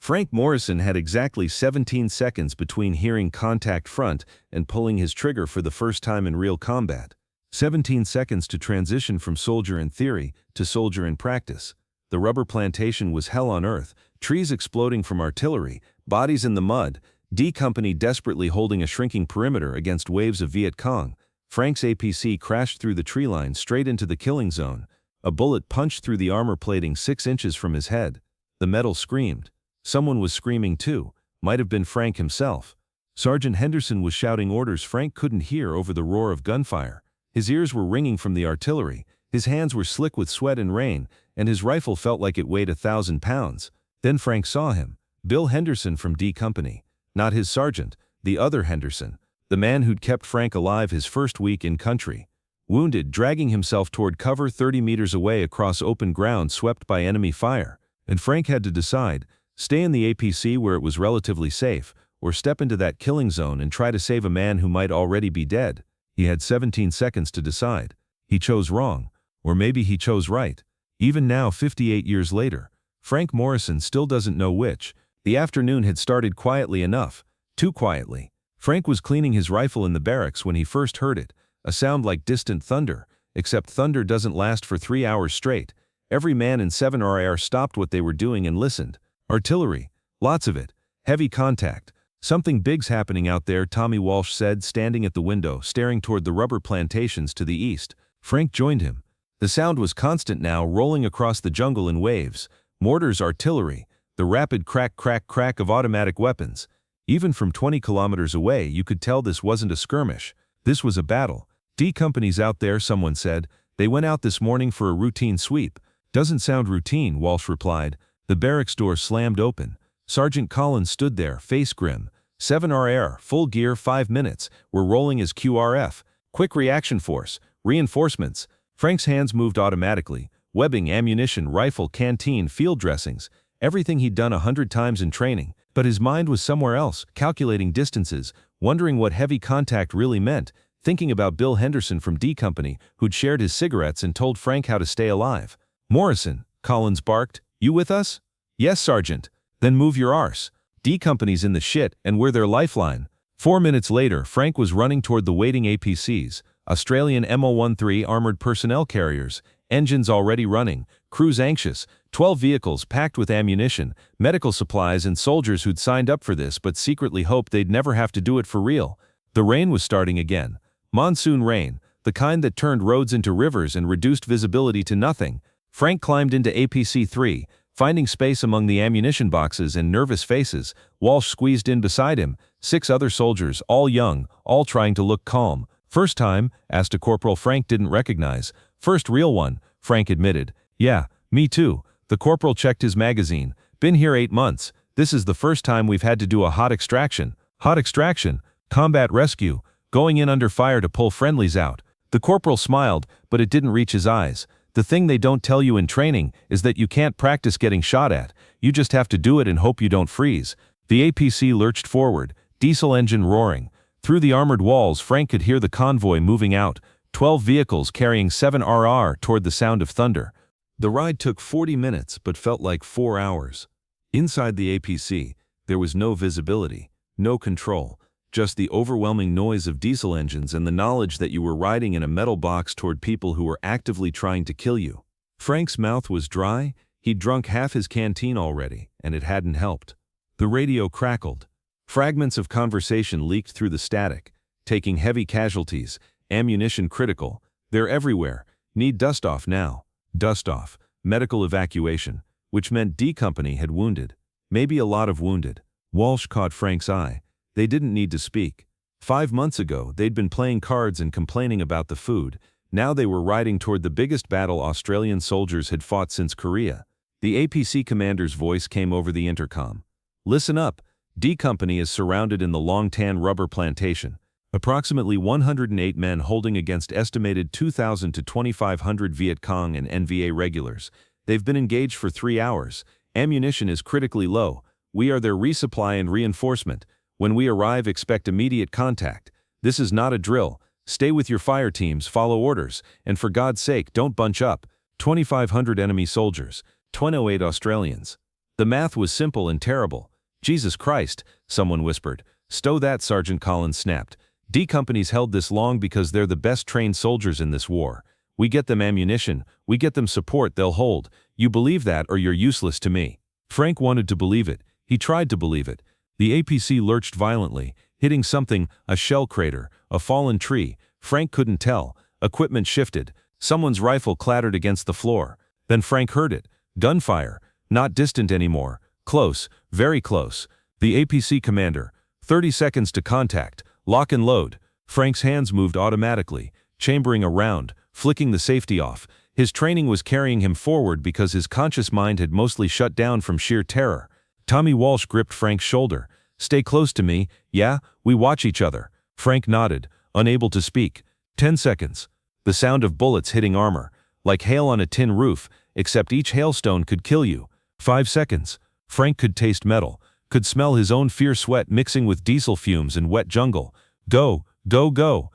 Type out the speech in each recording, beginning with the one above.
Frank Morrison had exactly 17 seconds between hearing contact front and pulling his trigger for the first time in real combat. 17 seconds to transition from soldier in theory to soldier in practice. The rubber plantation was hell on earth, trees exploding from artillery, bodies in the mud, D Company desperately holding a shrinking perimeter against waves of Viet Cong. Frank's APC crashed through the tree line straight into the killing zone. A bullet punched through the armor plating 6 inches from his head. The metal screamed. Someone was screaming too. Might have been Frank himself. Sergeant Henderson was shouting orders Frank couldn't hear over the roar of gunfire. His ears were ringing from the artillery, his hands were slick with sweat and rain, and his rifle felt like it weighed 1,000 pounds. Then Frank saw him. Bill Henderson from D Company. Not his sergeant, the other Henderson. The man who'd kept Frank alive his first week in country. Wounded, dragging himself toward cover 30 meters away across open ground swept by enemy fire. And Frank had to decide, stay in the APC where it was relatively safe, or step into that killing zone and try to save a man who might already be dead. He had 17 seconds to decide. He chose wrong, or maybe he chose right. Even now, 58 years later, Frank Morrison still doesn't know which. The afternoon had started quietly enough, too quietly. Frank was cleaning his rifle in the barracks when he first heard it, a sound like distant thunder, except thunder doesn't last for 3 hours straight. Every man in 7RR stopped what they were doing and listened. Artillery, lots of it, heavy contact. Something big's happening out there, Tommy Walsh said, standing at the window, staring toward the rubber plantations to the east. Frank joined him. The sound was constant now, rolling across the jungle in waves. Mortars, artillery, the rapid crack, crack, crack of automatic weapons. Even from 20 kilometers away, you could tell this wasn't a skirmish. This was a battle. D Company's out there, someone said. They went out this morning for a routine sweep. Doesn't sound routine, Walsh replied. The barracks door slammed open. Sergeant Collins stood there, face grim. 7RR, full gear, 5 minutes. We're rolling as QRF. Quick reaction force. Reinforcements. Frank's hands moved automatically. Webbing, ammunition, rifle, canteen, field dressings. Everything he'd done 100 times in training. But his mind was somewhere else, calculating distances, wondering what heavy contact really meant, thinking about Bill Henderson from D Company, who'd shared his cigarettes and told Frank how to stay alive. Morrison, Collins barked. You with us? Yes, Sergeant. Then move your arse. D Company's in the shit, and we're their lifeline. 4 minutes later, Frank was running toward the waiting APCs, Australian MO-13 armored personnel carriers, engines already running, crews anxious, 12 vehicles packed with ammunition, medical supplies and soldiers who'd signed up for this but secretly hoped they'd never have to do it for real. The rain was starting again. Monsoon rain, the kind that turned roads into rivers and reduced visibility to nothing. Frank climbed into APC-3, finding space among the ammunition boxes and nervous faces. Walsh squeezed in beside him, 6 other soldiers, all young, all trying to look calm. First time? Asked a corporal Frank didn't recognize. First real one, Frank admitted. Yeah, me too. The corporal checked his magazine. Been here 8 months. This is the first time we've had to do a hot extraction. Hot extraction? Combat rescue. Going in under fire to pull friendlies out. The corporal smiled, but it didn't reach his eyes. The thing they don't tell you in training is that you can't practice getting shot at. You just have to do it and hope you don't freeze. The APC lurched forward, diesel engine roaring. Through the armored walls, Frank could hear the convoy moving out, 12 vehicles carrying 7RR toward the sound of thunder. The ride took 40 minutes but felt like 4 hours. Inside the APC, there was no visibility, no control, just the overwhelming noise of diesel engines and the knowledge that you were riding in a metal box toward people who were actively trying to kill you. Frank's mouth was dry. He'd drunk half his canteen already, and it hadn't helped. The radio crackled. Fragments of conversation leaked through the static, taking heavy casualties, ammunition critical. They're everywhere. Need dust off now. Dust off. Medical evacuation, which meant D Company had wounded. Maybe a lot of wounded. Walsh caught Frank's eye. They didn't need to speak. 5 months ago, they'd been playing cards and complaining about the food. Now they were riding toward the biggest battle Australian soldiers had fought since Korea. The APC commander's voice came over the intercom. Listen up. D Company is surrounded in the long tan rubber plantation. Approximately 108 men holding against estimated 2,000 to 2,500 Viet Cong and NVA regulars. They've been engaged for 3 hours. Ammunition is critically low. We are their resupply and reinforcement. When we arrive, expect immediate contact. This is not a drill. Stay with your fire teams, follow orders, and for God's sake, don't bunch up. 2,500 enemy soldiers, 208 Australians. The math was simple and terrible. Jesus Christ, someone whispered. Stow that, Sergeant Collins snapped. D companies held this long because they're the best trained soldiers in this war. We get them ammunition, we get them support, they'll hold. You believe that or you're useless to me. Frank wanted to believe it. He tried to believe it. The APC lurched violently, hitting something, a shell crater, a fallen tree. Frank couldn't tell. Equipment shifted. Someone's rifle clattered against the floor. Then Frank heard it. Gunfire. Not distant anymore. Close, very close. The APC commander. 30 seconds to contact. Lock and load. Frank's hands moved automatically, chambering a round, flicking the safety off. His training was carrying him forward because his conscious mind had mostly shut down from sheer terror. Tommy Walsh gripped Frank's shoulder. Stay close to me, yeah? We watch each other. Frank nodded, unable to speak. 10 seconds. The sound of bullets hitting armor. Like hail on a tin roof, except each hailstone could kill you. 5 seconds. Frank could taste metal, could smell his own fierce sweat mixing with diesel fumes and wet jungle. Go, go, go.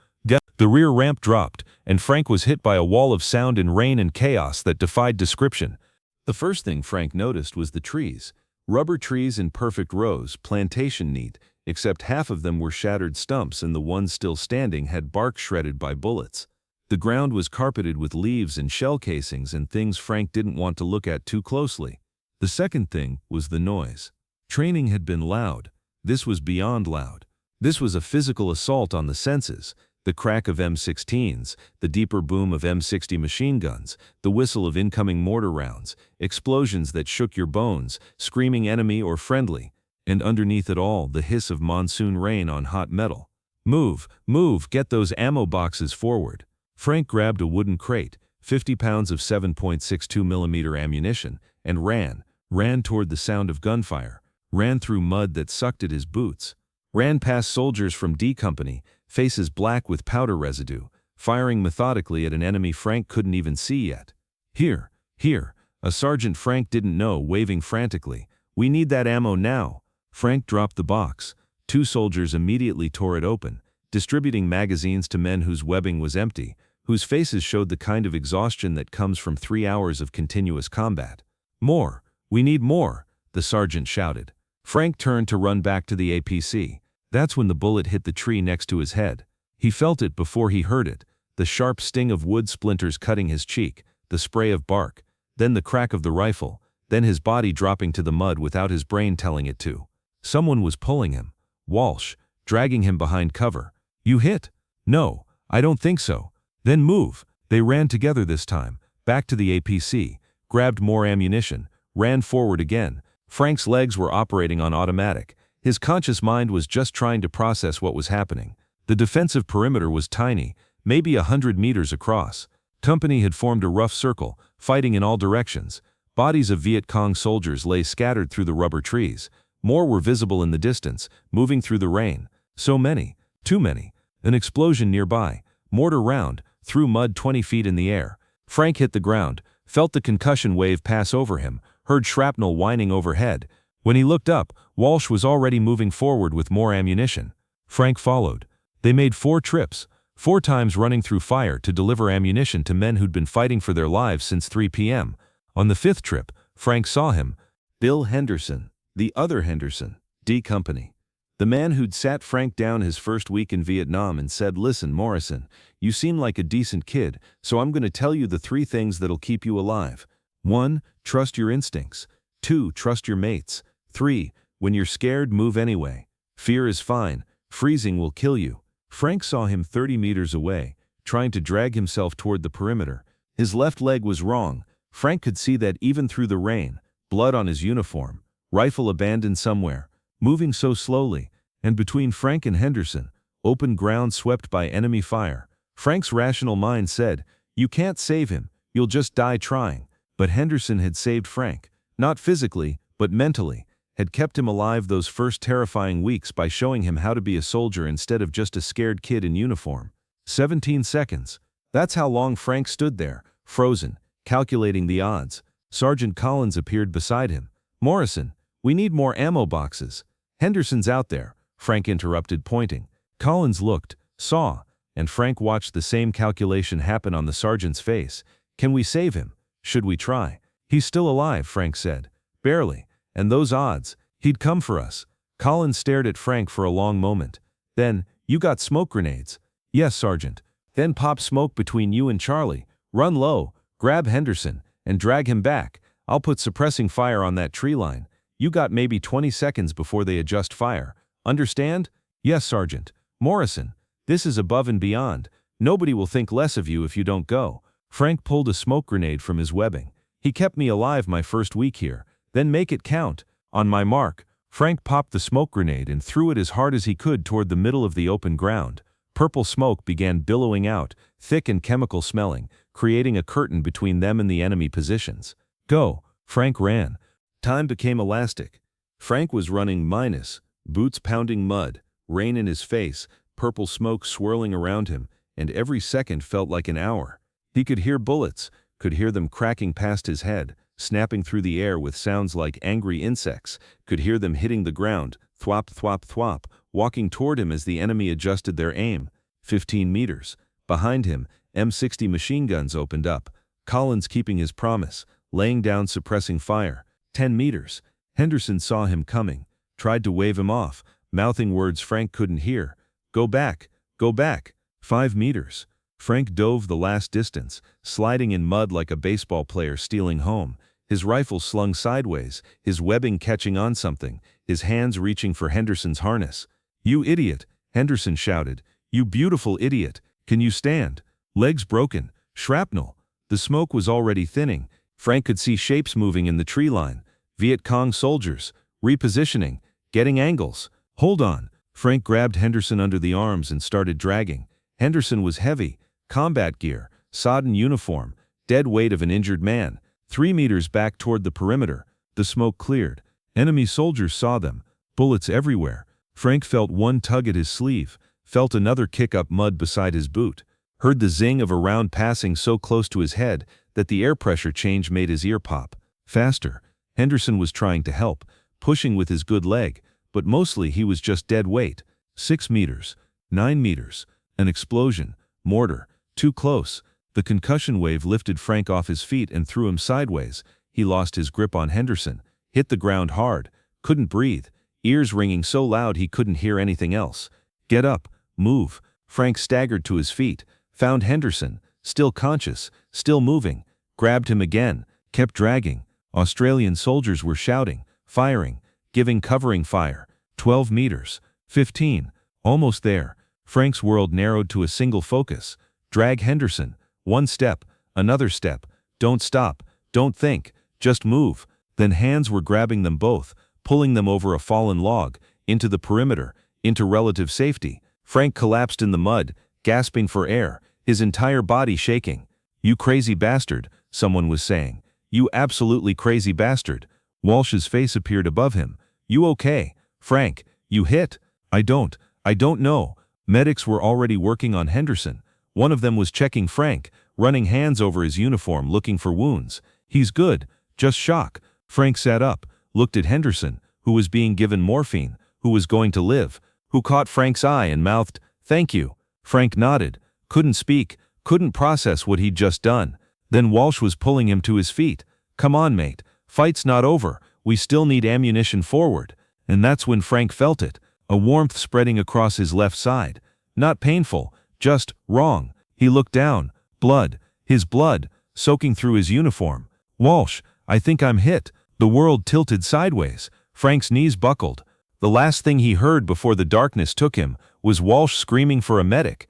The rear ramp dropped, and Frank was hit by a wall of sound and rain and chaos that defied description. The first thing Frank noticed was the trees. Rubber trees in perfect rows, plantation neat, except half of them were shattered stumps and the ones still standing had bark shredded by bullets. The ground was carpeted with leaves and shell casings and things Frank didn't want to look at too closely. The second thing was the noise. Training had been loud. This was beyond loud. This was a physical assault on the senses. The crack of M16s, the deeper boom of M60 machine guns, the whistle of incoming mortar rounds, explosions that shook your bones, screaming enemy or friendly, and underneath it all, the hiss of monsoon rain on hot metal. Move, move, get those ammo boxes forward. Frank grabbed a wooden crate, 50 pounds of 7.62mm ammunition, and ran toward the sound of gunfire, ran through mud that sucked at his boots, ran past soldiers from D Company, faces black with powder residue, firing methodically at an enemy Frank couldn't even see yet. Here, a sergeant Frank didn't know, waving frantically. We need that ammo now. Frank dropped the box. 2 soldiers immediately tore it open, distributing magazines to men whose webbing was empty, whose faces showed the kind of exhaustion that comes from 3 hours of continuous combat. More! We need more! The sergeant shouted. Frank turned to run back to the APC. That's when the bullet hit the tree next to his head. He felt it before he heard it, the sharp sting of wood splinters cutting his cheek, the spray of bark, then the crack of the rifle, then his body dropping to the mud without his brain telling it to. Someone was pulling him. Walsh, dragging him behind cover. You hit? No, I don't think so. Then move. They ran together this time, back to the APC, grabbed more ammunition, ran forward again. Frank's legs were operating on automatic. His conscious mind was just trying to process what was happening. The defensive perimeter was tiny, maybe 100 meters across. Company had formed a rough circle, fighting in all directions. Bodies of Viet Cong soldiers lay scattered through the rubber trees. More were visible in the distance, moving through the rain. So many, too many. An explosion nearby. Mortar round, threw mud 20 feet in the air. Frank hit the ground, felt the concussion wave pass over him, heard shrapnel whining overhead. When he looked up, Walsh was already moving forward with more ammunition. Frank followed. They made 4 trips, 4 times running through fire to deliver ammunition to men who'd been fighting for their lives since 3 p.m. On the 5th trip, Frank saw him. Bill Henderson, the other Henderson, D Company. The man who'd sat Frank down his first week in Vietnam and said, "Listen, Morrison, you seem like a decent kid, so I'm going to tell you the 3 things that'll keep you alive. 1, trust your instincts. 2, trust your mates. 3, when you're scared, move anyway. Fear is fine. Freezing will kill you." Frank saw him 30 meters away, trying to drag himself toward the perimeter. His left leg was wrong. Frank could see that even through the rain. Blood on his uniform. Rifle abandoned somewhere. Moving so slowly. And between Frank and Henderson, open ground swept by enemy fire. Frank's rational mind said, "You can't save him. You'll just die trying." But Henderson had saved Frank. Not physically, but mentally. Had kept him alive those first terrifying weeks by showing him how to be a soldier instead of just a scared kid in uniform. 17 seconds. That's how long Frank stood there, frozen, calculating the odds. Sergeant Collins appeared beside him. "Morrison, we need more ammo boxes." "Henderson's out there," Frank interrupted, pointing. Collins looked, saw, and Frank watched the same calculation happen on the sergeant's face. "Can we save him? Should we try?" "He's still alive," Frank said. "Barely. And those odds, he'd come for us. Collins stared at Frank for a long moment. Then, you got smoke grenades? Yes, Sergeant. Then pop smoke between you and Charlie. Run low, grab Henderson, and drag him back. I'll put suppressing fire on that tree line. You got maybe 20 seconds before they adjust fire. Understand? Yes, Sergeant. Morrison, this is above and beyond. Nobody will think less of you if you don't go. Frank pulled a smoke grenade from his webbing. He kept me alive my first week here. Then make it count. On my mark, Frank popped the smoke grenade and threw it as hard as he could toward the middle of the open ground. Purple smoke began billowing out, thick and chemical smelling, creating a curtain between them and the enemy positions. Go! Frank ran. Time became elastic. Frank was running minus, boots pounding mud, rain in his face, purple smoke swirling around him, and every second felt like an hour. He could hear bullets, could hear them cracking past his head, snapping through the air with sounds like angry insects, could hear them hitting the ground, thwop thwop thwop, walking toward him as the enemy adjusted their aim. 15 meters. Behind him, M60 machine guns opened up, Collins keeping his promise, laying down suppressing fire. 10 meters. Henderson saw him coming, tried to wave him off, mouthing words Frank couldn't hear. Go back, go back. 5 meters. Frank dove the last distance, sliding in mud like a baseball player stealing home, his rifle slung sideways, his webbing catching on something, his hands reaching for Henderson's harness. You idiot, Henderson shouted. You beautiful idiot. Can you stand? Legs broken. Shrapnel. The smoke was already thinning. Frank could see shapes moving in the tree line. Viet Cong soldiers. Repositioning. Getting angles. Hold on. Frank grabbed Henderson under the arms and started dragging. Henderson was heavy. Combat gear. Sodden uniform. Dead weight of an injured man. 3 meters back toward the perimeter. The smoke cleared. Enemy soldiers saw them. Bullets everywhere. Frank felt one tug at his sleeve. Felt another kick up mud beside his boot. Heard the zing of a round passing so close to his head that the air pressure change made his ear pop. Faster. Henderson was trying to help, pushing with his good leg, but mostly he was just dead weight. 6 meters. 9 meters. An explosion. Mortar. Too close. The concussion wave lifted Frank off his feet and threw him sideways. He lost his grip on Henderson. Hit the ground hard. Couldn't breathe. Ears ringing so loud he couldn't hear anything else. Get up. Move. Frank staggered to his feet. Found Henderson. Still conscious. Still moving. Grabbed him again. Kept dragging. Australian soldiers were shouting. Firing. Giving covering fire. 12 meters. 15. Almost there. Frank's world narrowed to a single focus. Drag Henderson. One step. Another step. Don't stop. Don't think. Just move. Then hands were grabbing them both, pulling them over a fallen log, into the perimeter, into relative safety. Frank collapsed in the mud, gasping for air, his entire body shaking. You crazy bastard, someone was saying. You absolutely crazy bastard. Walsh's face appeared above him. You okay? Frank, you hit? I don't know. Medics were already working on Henderson. One of them was checking Frank, running hands over his uniform looking for wounds. He's good, just shock. Frank sat up, looked at Henderson, who was being given morphine, who was going to live, who caught Frank's eye and mouthed, "Thank you." Frank nodded, couldn't speak, couldn't process what he'd just done. Then Walsh was pulling him to his feet. Come on, mate, fight's not over, we still need ammunition forward. And that's when Frank felt it, a warmth spreading across his left side. Not painful, just wrong. He looked down, blood, his blood, soaking through his uniform. Walsh, I think I'm hit. The world tilted sideways. Frank's knees buckled. The last thing he heard before the darkness took him was Walsh screaming for a medic.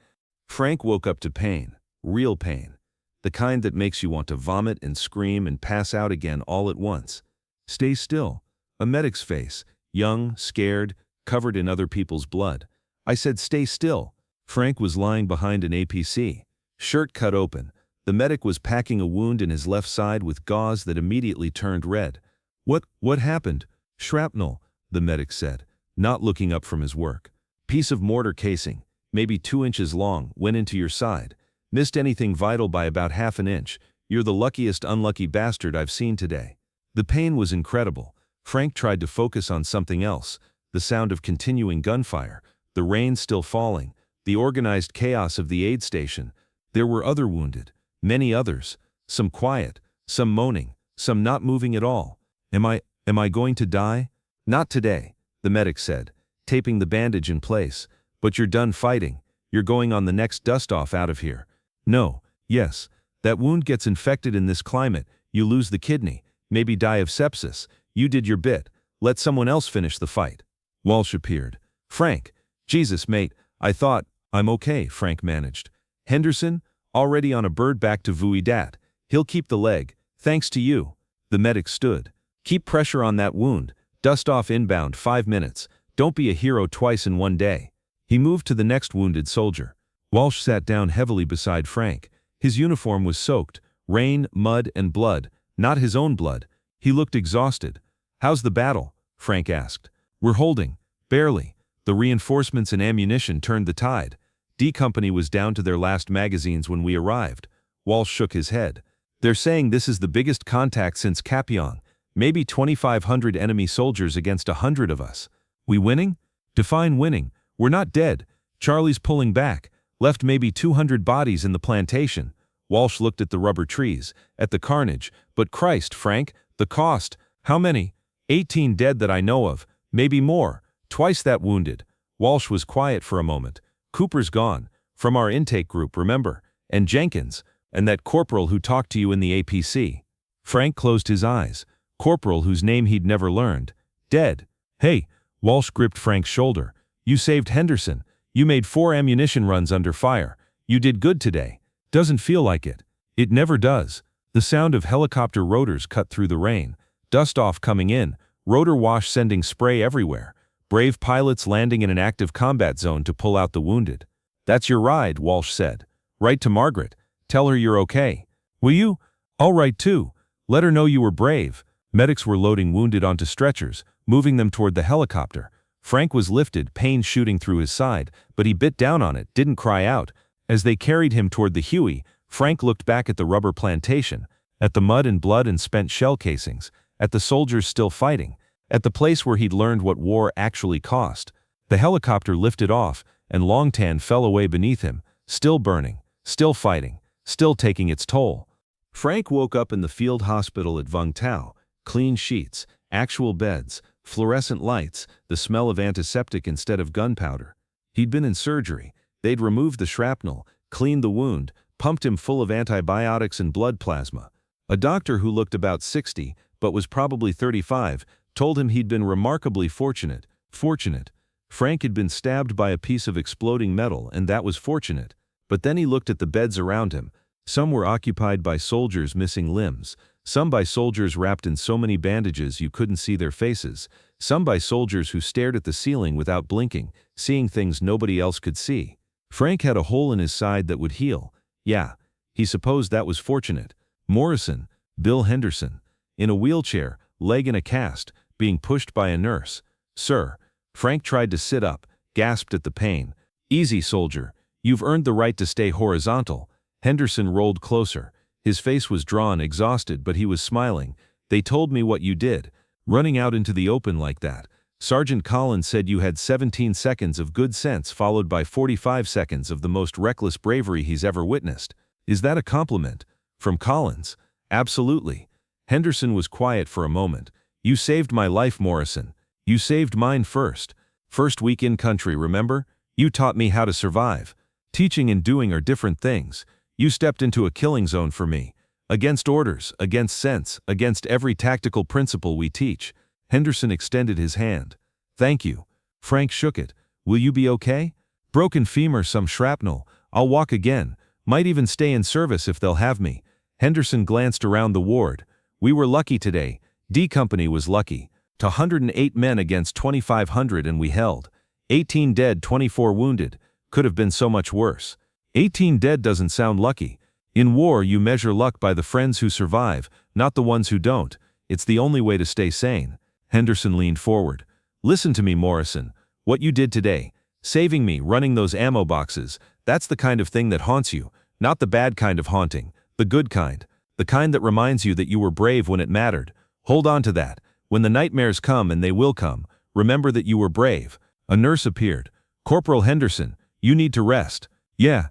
Frank woke up to pain, real pain, the kind that makes you want to vomit and scream and pass out again all at once. Stay still. A medic's face, young, scared, covered in other people's blood. I said stay still. Frank was lying behind an APC, shirt cut open. The medic was packing a wound in his left side with gauze that immediately turned red. What happened? Shrapnel, the medic said, not looking up from his work. Piece of mortar casing, maybe 2 inches long, went into your side. Missed anything vital by about half an inch. You're the luckiest unlucky bastard I've seen today. The pain was incredible. Frank tried to focus on something else, the sound of continuing gunfire, the rain still falling, the organized chaos of the aid station. There were other wounded, many others, some quiet, some moaning, some not moving at all. Am Am I going to die? Not today, the medic said, taping the bandage in place. But you're done fighting. You're going on the next dust-off out of here. No, yes. That wound gets infected in this climate. You lose the kidney, maybe die of sepsis. You did your bit. Let someone else finish the fight. Walsh appeared. Frank. Jesus, mate. I thought. I'm okay, Frank managed. Henderson? Already on a bird back to Viet. He'll keep the leg. Thanks to you. The medic stood. Keep pressure on that wound. Dust off inbound 5 minutes. Don't be a hero twice in one day. He moved to the next wounded soldier. Walsh sat down heavily beside Frank. His uniform was soaked. Rain, mud, and blood. Not his own blood. He looked exhausted. How's the battle? Frank asked. We're holding. Barely. The reinforcements and ammunition turned the tide. D Company was down to their last magazines when we arrived. Walsh shook his head. They're saying this is the biggest contact since Kapyong. Maybe 2,500 enemy soldiers against 100 of us. We winning? Define winning. We're not dead. Charlie's pulling back. Left maybe 200 bodies in the plantation. Walsh looked at the rubber trees, at the carnage. But Christ, Frank, the cost. How many? 18 dead that I know of. Maybe more. Twice that wounded. Walsh was quiet for a moment. Cooper's gone. From our intake group, remember? And Jenkins. And that corporal who talked to you in the APC. Frank closed his eyes. Corporal whose name he'd never learned. Dead. Hey, Walsh gripped Frank's shoulder. You saved Henderson. You made 4 ammunition runs under fire. You did good today. Doesn't feel like it. It never does. The sound of helicopter rotors cut through the rain. Dust off coming in. Rotor wash sending spray everywhere. Brave pilots landing in an active combat zone to pull out the wounded. That's your ride, Walsh said. Write to Margaret. Tell her you're okay. Will you? I'll write too. Let her know you were brave. Medics were loading wounded onto stretchers, moving them toward the helicopter. Frank was lifted, pain shooting through his side, but he bit down on it, didn't cry out. As they carried him toward the Huey, Frank looked back at the rubber plantation, at the mud and blood and spent shell casings, at the soldiers still fighting, at the place where he'd learned what war actually cost. The helicopter lifted off, and Long Tan fell away beneath him, still burning, still fighting, still taking its toll. Frank woke up in the field hospital at Vung Tau. Clean sheets, actual beds, fluorescent lights, the smell of antiseptic instead of gunpowder. He'd been in surgery. They'd removed the shrapnel, cleaned the wound, pumped him full of antibiotics and blood plasma. A doctor who looked about 60, but was probably 35, told him he'd been remarkably fortunate. Fortunate. Frank had been stabbed by a piece of exploding metal, and that was fortunate. But then he looked at the beds around him. Some were occupied by soldiers missing limbs. Some by soldiers wrapped in so many bandages you couldn't see their faces. Some by soldiers who stared at the ceiling without blinking, seeing things nobody else could see. Frank had a hole in his side that would heal. Yeah, he supposed that was fortunate. Morrison, Bill Henderson, in a wheelchair, leg in a cast, being pushed by a nurse. Sir. Frank tried to sit up, gasped at the pain. Easy, soldier. You've earned the right to stay horizontal. Henderson rolled closer. His face was drawn, exhausted, but he was smiling. They told me what you did. Running out into the open like that. Sergeant Collins said you had 17 seconds of good sense followed by 45 seconds of the most reckless bravery he's ever witnessed. Is that a compliment? From Collins? Absolutely. Henderson was quiet for a moment. You saved my life, Morrison. You saved mine first. First week in country, remember? You taught me how to survive. Teaching and doing are different things. You stepped into a killing zone for me. Against orders, against sense, against every tactical principle we teach. Henderson extended his hand. Thank you. Frank shook it. Will you be okay? Broken femur, some shrapnel. I'll walk again. Might even stay in service if they'll have me. Henderson glanced around the ward. We were lucky today. D Company was lucky. To 108 men against 2,500 and we held. 18 dead, 24 wounded. Could have been so much worse. 18 dead doesn't sound lucky. In war you measure luck by the friends who survive, not the ones who don't. It's the only way to stay sane. Henderson leaned forward. Listen to me, Morrison. What you did today, saving me, running those ammo boxes, that's the kind of thing that haunts you, not the bad kind of haunting, the good kind, the kind that reminds you that you were brave when it mattered. Hold on to that. When the nightmares come, and they will come, remember that you were brave. A nurse appeared. Corporal Henderson, you need to rest. Yeah.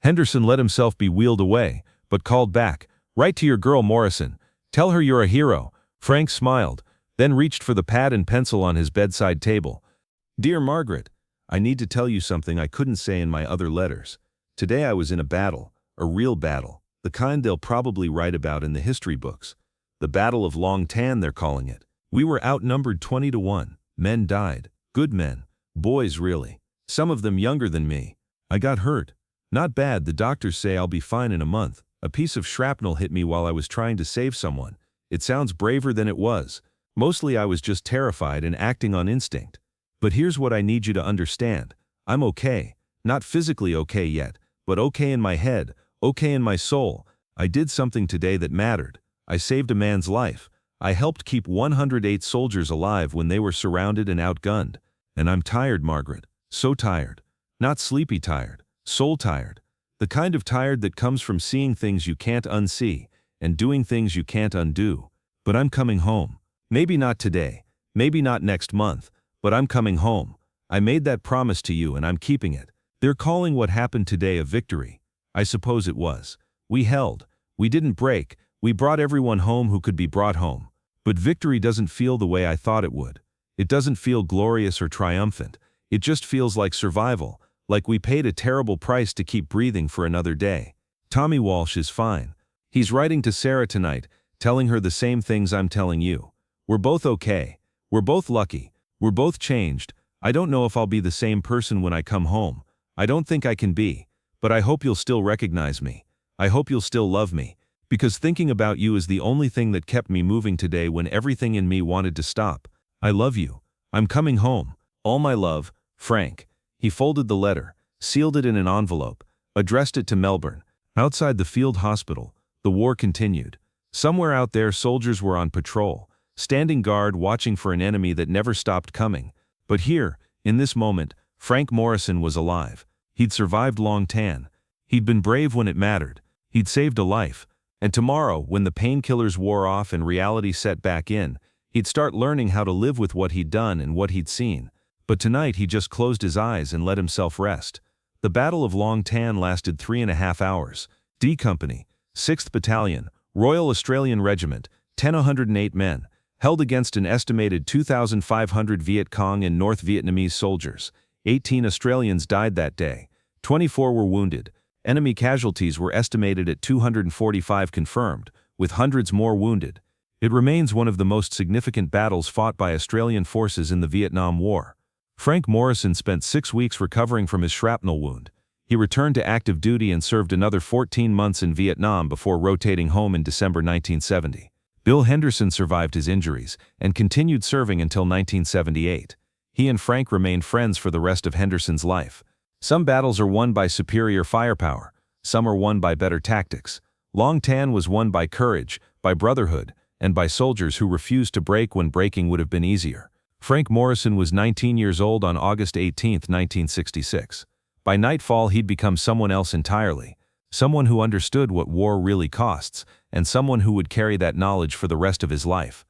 Henderson let himself be wheeled away, but called back. Write to your girl, Morrison. Tell her you're a hero. Frank smiled. then reached for the pad and pencil on his bedside table. "Dear Margaret, I need to tell you something I couldn't say in my other letters. Today I was in a battle, a real battle, the kind they'll probably write about in the history books. The Battle of Long Tan, they're calling it. We were outnumbered 20-1. Men died. Good men. Boys, really. Some of them younger than me. I got hurt. Not bad, the doctors say I'll be fine in a month. A piece of shrapnel hit me while I was trying to save someone. It sounds braver than it was. Mostly I was just terrified and acting on instinct. But here's what I need you to understand. I'm okay. Not physically okay yet, but okay in my head, okay in my soul. I did something today that mattered. I saved a man's life. I helped keep 108 soldiers alive when they were surrounded and outgunned. And I'm tired, Margaret. So tired. Not sleepy tired. Soul tired. The kind of tired that comes from seeing things you can't unsee and doing things you can't undo. But I'm coming home. Maybe not today. Maybe not next month. But I'm coming home. I made that promise to you and I'm keeping it. They're calling what happened today a victory. I suppose it was. We held. We didn't break. We brought everyone home who could be brought home. But victory doesn't feel the way I thought it would. It doesn't feel glorious or triumphant. It just feels like survival, like we paid a terrible price to keep breathing for another day. Tommy Walsh is fine. He's writing to Sarah tonight, telling her the same things I'm telling you. We're both okay. We're both lucky. We're both changed. I don't know if I'll be the same person when I come home. I don't think I can be. But I hope you'll still recognize me. I hope you'll still love me. Because thinking about you is the only thing that kept me moving today when everything in me wanted to stop. I love you. I'm coming home. All my love, Frank. He folded the letter, sealed it in an envelope, addressed it to Melbourne. Outside the field hospital, the war continued. Somewhere out there soldiers were on patrol, standing guard watching for an enemy that never stopped coming. But here, in this moment, Frank Morrison was alive. He'd survived Long Tan. He'd been brave when it mattered. He'd saved a life. And tomorrow, when the painkillers wore off and reality set back in, he'd start learning how to live with what he'd done and what he'd seen. But tonight he just closed his eyes and let himself rest. The Battle of Long Tan lasted 3.5 hours. D Company, 6th Battalion, Royal Australian Regiment, 108 men, held against an estimated 2,500 Viet Cong and North Vietnamese soldiers. 18 Australians died that day. 24 were wounded. Enemy casualties were estimated at 245 confirmed, with hundreds more wounded. It remains one of the most significant battles fought by Australian forces in the Vietnam War. Frank Morrison spent 6 weeks recovering from his shrapnel wound. He returned to active duty and served another 14 months in Vietnam before rotating home in December 1970. Bill Henderson survived his injuries and continued serving until 1978. He and Frank remained friends for the rest of Henderson's life. Some battles are won by superior firepower. Some are won by better tactics. Long Tan was won by courage, by brotherhood, and by soldiers who refused to break when breaking would have been easier. Frank Morrison was 19 years old on August 18, 1966. By nightfall he'd become someone else entirely, someone who understood what war really costs, and someone who would carry that knowledge for the rest of his life.